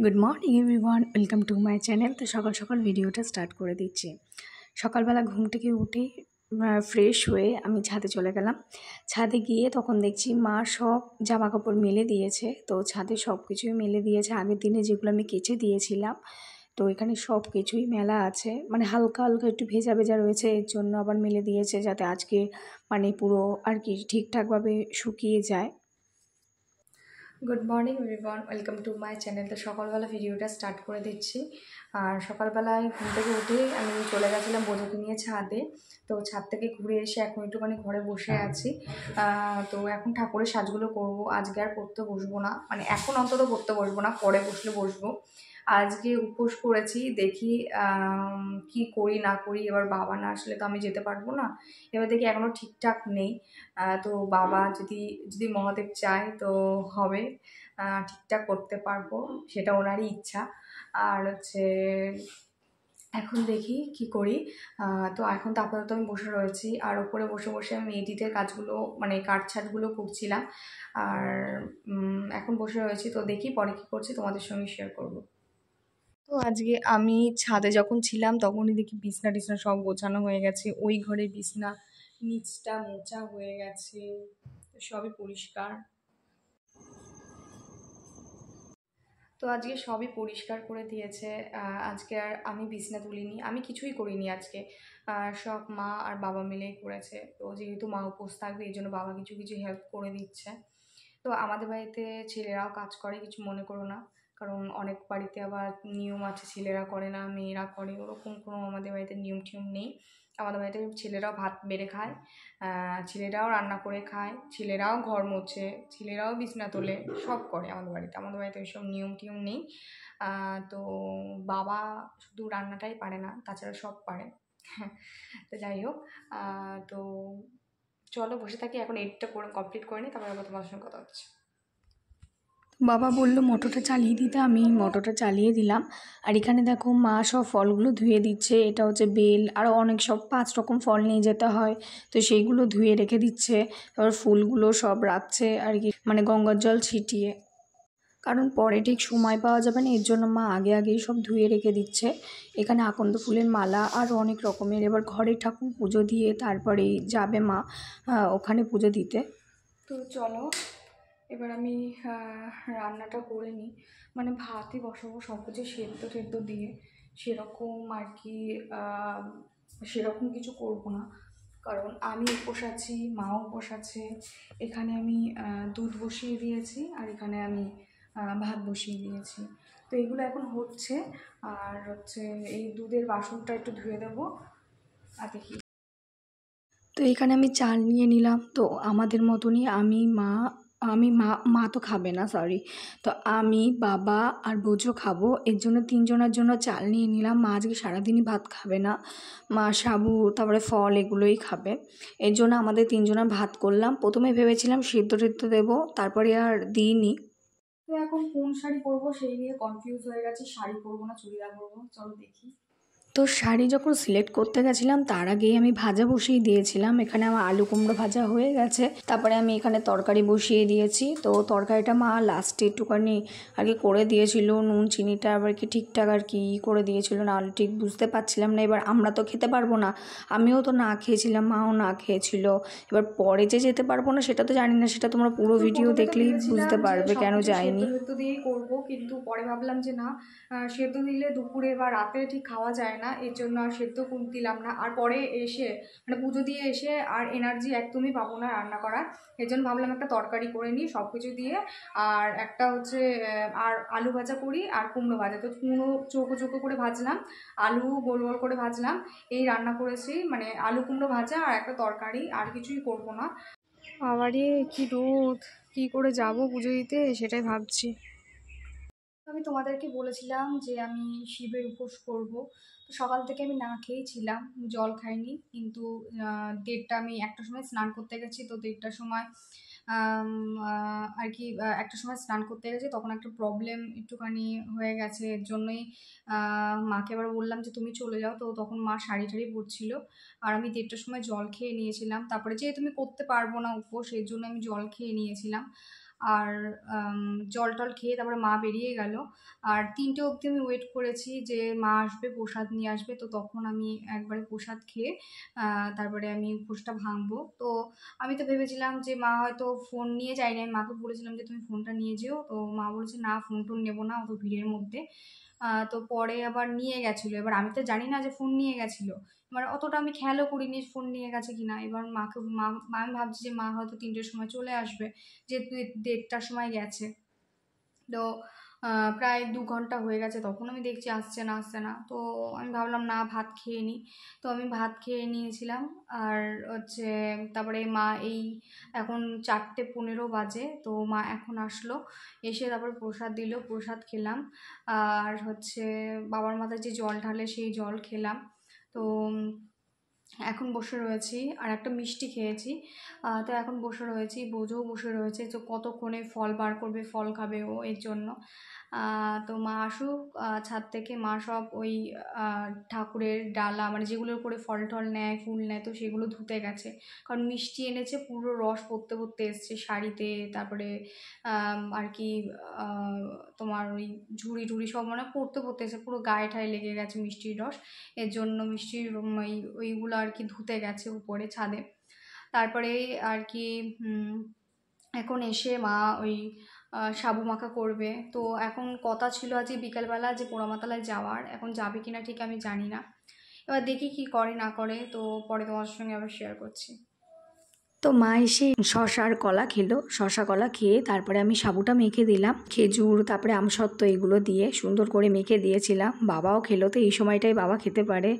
Good morning everyone, welcome to my channel. তো সকাল সকাল ভিডিওটা স্টার্ট করে দিচ্ছি। সকালবেলা ঘুম থেকে উঠে ফ্রেশ হয়ে আমি ছাদে চলে গেলাম। ছাদে গিয়ে তখন দেখছি মা সব জামা কাপড় মেলে দিয়েছে। তো ছাদে সব কিছুই মেলে দিয়েছে, আগের দিনে যেগুলো আমি কেচে দিয়েছিলাম। তো এখানে সব কিছুই মেলা আছে, মানে হালকা হালকা একটু ভেজা ভেজা রয়েছে, এর জন্য আবার মেলে দিয়েছে যাতে আজকে মানে পুরো আর কি ঠিকঠাকভাবে শুকিয়ে যায়। Good morning everyone, welcome to my channel. তো সকালবেলা ভিডিওটা স্টার্ট করে দিচ্ছি। আর সকালবেলায় ঘুম থেকে উঠে আমি চলে গেছিলাম বোঝাকে নিয়ে ছাদে। তো ছাদ থেকে ঘুরে এসে এখন একটুখানি ঘরে বসে আছি। তো এখন ঠাকুরের সাজগুলো করব। আজকে আর পড়তে বসবো না, মানে এখন অন্তত পড়তে বসবো না, পরে বসলে বসবো। আজকে উপোস করেছি, দেখি কি করি না করি। এবার বাবা না আসলে তো আমি যেতে পারবো না। এবার দেখি এখনও ঠিকঠাক নেই। তো বাবা যদি যদি মহাদেব চায় তো হবে, ঠিকঠাক করতে পারবো, সেটা ওনারই ইচ্ছা। আর হচ্ছে এখন দেখি কি করি। তো এখন তো আপাতত আমি বসে রয়েছি, আর ওপরে বসে বসে আমি এডিটের কাজগুলো মানে কাটছাটগুলো করছিলাম। আর এখন বসে রয়েছি, তো দেখি পরে কী করছি তোমাদের সঙ্গে শেয়ার করব। তো আজকে আমি ছাদে যখন ছিলাম তখনই দেখি বিছনা টিছনা সব গোছানো হয়ে গেছে। ওই ঘরে বিছনা নিচটা মোছা হয়ে গেছে, সবই পরিষ্কার। তো আজকে সবই পরিষ্কার করে দিয়েছে। আজকে আর আমি বিছনা তুলিনি, আমি কিছুই করিনি আজকে। সব মা আর বাবা মিলেই করেছে। তো যেহেতু মা উপোস থাকবে এই জন্য বাবা কিছু কিছু হেল্প করে দিচ্ছে। তো আমাদের বাড়িতে ছেলেরাও কাজ করে, কিছু মনে করো না। কারণ অনেক বাড়িতে আবার নিয়ম আছে, ছেলেরা করে না মেয়েরা করে, ওরকম কোনো আমাদের বাড়িতে নিয়ম টিয়ম নেই। আমাদের বাড়িতে ছেলেরাও ভাত বেড়ে খায়, ছেলেরাও রান্না করে খায়, ছেলেরাও ঘর মোছে, ছেলেরাও বিছনা তোলে, সব করে আমাদের বাড়িতে। আমাদের বাড়িতে ওইসব নিয়ম টিয়ম নেই। তো বাবা শুধু রান্নাটাই পারে না, তাছাড়া সব পারে। তো যাই হোক, তো চলো বসে থাকি, এখন এডিটটা করে কমপ্লিট করে নিই, তারপরে আবার তোমার সঙ্গে কথা হচ্ছে। বাবা বললো মোটরটা চালিয়ে দিতে, আমি মোটরটা চালিয়ে দিলাম। আর এখানে দেখো মা সব ফলগুলো ধুয়ে দিচ্ছে। এটা হচ্ছে বেল, আরও অনেক সব 5 রকম ফল নিয়ে যেতে হয়, তো সেইগুলো ধুয়ে রেখে দিচ্ছে। তারপর ফুলগুলো সব রাখছে আর কি, মানে গঙ্গার জল ছিটিয়ে, কারণ পরে ঠিক সময় পাওয়া যাবে না, এর জন্য মা আগে আগেই সব ধুয়ে রেখে দিচ্ছে। এখানে আকন্দ ফুলের মালা আর অনেক রকমের। এবার ঘরে ঠাকুর পুজো দিয়ে তারপরেই যাবে মা ওখানে পুজো দিতে। তো চলো এবার আমি রান্নাটা করে নিই, মানে ভাতই বসাবো, সব কিছু সেদ্ধ টেদ্ধ দিয়ে। সেরকম আর কি সেরকম কিছু করবো না, কারণ আমি উপোস আছি, মাও উপোস আছে। এখানে আমি দুধ বসিয়ে দিয়েছি, আর এখানে আমি ভাত বসিয়ে দিয়েছি। তো এগুলো এখন হচ্ছে। আর হচ্ছে এই দুধের বাসনটা একটু ধুয়ে দেবো। আর দেখি, তো এখানে আমি চাল নিয়ে নিলাম। তো আমাদের মতনই মা তো খাবে না, সরি। তো আমি, বাবা আর বোঝো খাবো, এর জন্য 3 জনের জন্য চাল নিয়ে নিলাম। মা আজকে সারাদিনই ভাত খাবে না, মা সাবু তারপরে ফল এগুলোই খাবে। এর জন্য আমাদের 3 জনের ভাত করলাম। প্রথমে ভেবেছিলাম সিদ্ধ টিদ্ধ দেবো, তারপরে আর দিইনি। তো এখন কোন শাড়ি পরবো সেই নিয়ে কনফিউজ হয়ে গেছি, শাড়ি পরবো না চুড়িদার পরবো, চলো দেখি। তো শাড়ি যখন সিলেক্ট করতে গেছিলাম তার আগেই আমি ভাজা বসিয়ে দিয়েছিলাম। এখানে আমার আলু কুমড়ো ভাজা হয়ে গেছে, তারপরে আমি এখানে তরকারি বসিয়ে দিয়েছি। তো তরকারিটা মা লাস্টে একটুখানি আর কি করে দিয়েছিল, নুন চিনিটা আবার কি ঠিকঠাক আর কি করে দিয়েছিল, না ঠিক বুঝতে পারছিলাম না। এবার আমরা তো খেতে পারবো না, আমিও তো না খেয়েছিলাম, মাও না খেয়েছিল। এবার পরে যে যেতে পারবো না সেটা তো জানি না, সেটা তোমরা পুরো ভিডিও দেখলেই বুঝতে পারবে কেন যায়নি। সেদ্ধ দিয়েই করবো, কিন্তু পরে ভাবলাম যে না, সেদ্ধ দিলে দুপুরে বা রাতে ঠিক খাওয়া যায় না, এর জন্য আর সেদ্ধ দিলাম না। আর পরে এসে মানে পুজো দিয়ে এসে আর এনার্জি একদমই পাবো না রান্না করার, এর জন্য ভাবলাম একটা তরকারি করে নিই সব কিছু দিয়ে। আর একটা হচ্ছে আর আলু ভাজা করি আর কুমড়ো ভাজা। তো কুমড়ো চৌকো চৌকো করে ভাজলাম, আলু গোল গোল করে ভাজলাম, এই রান্না করেছি, মানে আলু কুমড়ো ভাজা আর একটা তরকারি, আর কিছুই করবো না। আবারই কি রোদ, কি করে যাব পুজো দিতে সেটাই ভাবছি। আমি তোমাদেরকে বলেছিলাম যে আমি শিবের উপোস করব। তো সকাল থেকে আমি না খেয়েই ছিলাম, জল খাইনি। কিন্তু 1:30 আমি একটা সময় স্নান করতে গেছি, তো 1:30টার সময় আর কি একটা সময় স্নান করতে গেছি, তখন একটা প্রবলেম একটুখানি হয়ে গেছে। এর জন্যই মাকে আবার বললাম যে তুমি চলে যাও। তো তখন মা শাড়ি টাড়ি পরছিল, আর আমি 1:30টার সময় জল খেয়ে নিয়েছিলাম। তারপরে যেহেতু আমি করতে পারবো না উপোস, এর জন্য আমি জল খেয়ে নিয়েছিলাম। আর জল টল খেয়ে তারপরে মা বেরিয়ে গেল। আর 3টে অবধি আমি ওয়েট করেছি যে মা আসবে, প্রসাদ নিয়ে আসবে, তো তখন আমি একবারে প্রসাদ খেয়ে তারপরে আমি উপোসটা ভাঙবো। তো আমি তো ভেবেছিলাম যে মা হয়তো ফোন নিয়ে যায়নি, আমি মাকে বলেছিলাম যে তুমি ফোনটা নিয়ে যেও, তো মা বলেছে না ফোন টোন নেবো না অত ভিড়ের মধ্যে। তো পরে আবার নিয়ে গেছিলো, এবার আমি তো জানি না যে ফোন নিয়ে গেছিলো, এবার অতটা আমি খেয়ালও করিনি ফোন নিয়ে গেছে কিনা। এবার আমি ভাবছি যে মা হয়তো 3টের সময় চলে আসবে, যেহেতু 1:30টার সময় গেছে। তো প্রায় 2 ঘন্টা হয়ে গেছে, তখন আমি দেখছি আসছে না। তো আমি ভাবলাম না ভাত খেয়ে নিই, তো আমি ভাত খেয়ে নিয়েছিলাম। আর হচ্ছে তারপরে মা এই এখন 4:15 বাজে, তো মা এখন আসলো, এসে তারপর প্রসাদ দিল, প্রসাদ খেলাম। আর হচ্ছে বাবার মাথায় যে জল ঢালে সেই জল খেলাম। তো এখন বসে রয়েছি, আর একটা মিষ্টি খেয়েছি। তো এখন বসে রয়েছি, বোঝও বসে রয়েছে, তো কতক্ষণে ফল বার করবে, ফল খাবে ও, এর জন্য। তো মা আসুক ছাদ থেকে, মা সব ওই ঠাকুরের ডালা মানে যেগুলোর করে ফল টল নেয়, ফুল নেয়, তো সেগুলো ধুতে গেছে। কারণ মিষ্টি এনেছে, পুরো রস পড়তে পড়তে এসছে শাড়িতে, তারপরে আর কি তোমার ওই ঝুড়ি টুড়ি সব মানে পড়তে পড়তে এসে পুরো গায়ে ঠায়ে লেগে গেছে মিষ্টির রস। এর জন্য মিষ্টির ওইগুলো আর কি ধুতে গেছে উপরে ছাদে। তারপরে আর কি এখন এসে মা ওই সাবু মাখা করবে। তো এখন কথা ছিল আজকে বিকালবেলা যে পোড়ামাতলায় যাওয়ার, এখন যাবে কিনা ঠিক আমি জানি না, এবার দেখি কি করে না করে, তো পরে তোমার সঙ্গে আবার শেয়ার করছি। তো মা এসে শশা আর কলা খেলো, শশা কলা খেয়ে তারপরে আমি সাবুটা মেখে দিলাম, খেজুর তারপরে আমসত্ত্ব এগুলো দিয়ে সুন্দর করে মেখে দিয়েছিলাম। বাবাও খেলো, তো এই সময়টাই বাবা খেতে পারে।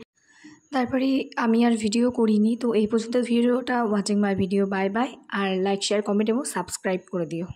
তারপরে আমি আর ভিডিও করিনি। তো এই পর্যন্ত ভিডিওটা, watching my video, bye bye. আর লাইক শেয়ার কমেন্ট এবং সাবস্ক্রাইব করে দিও।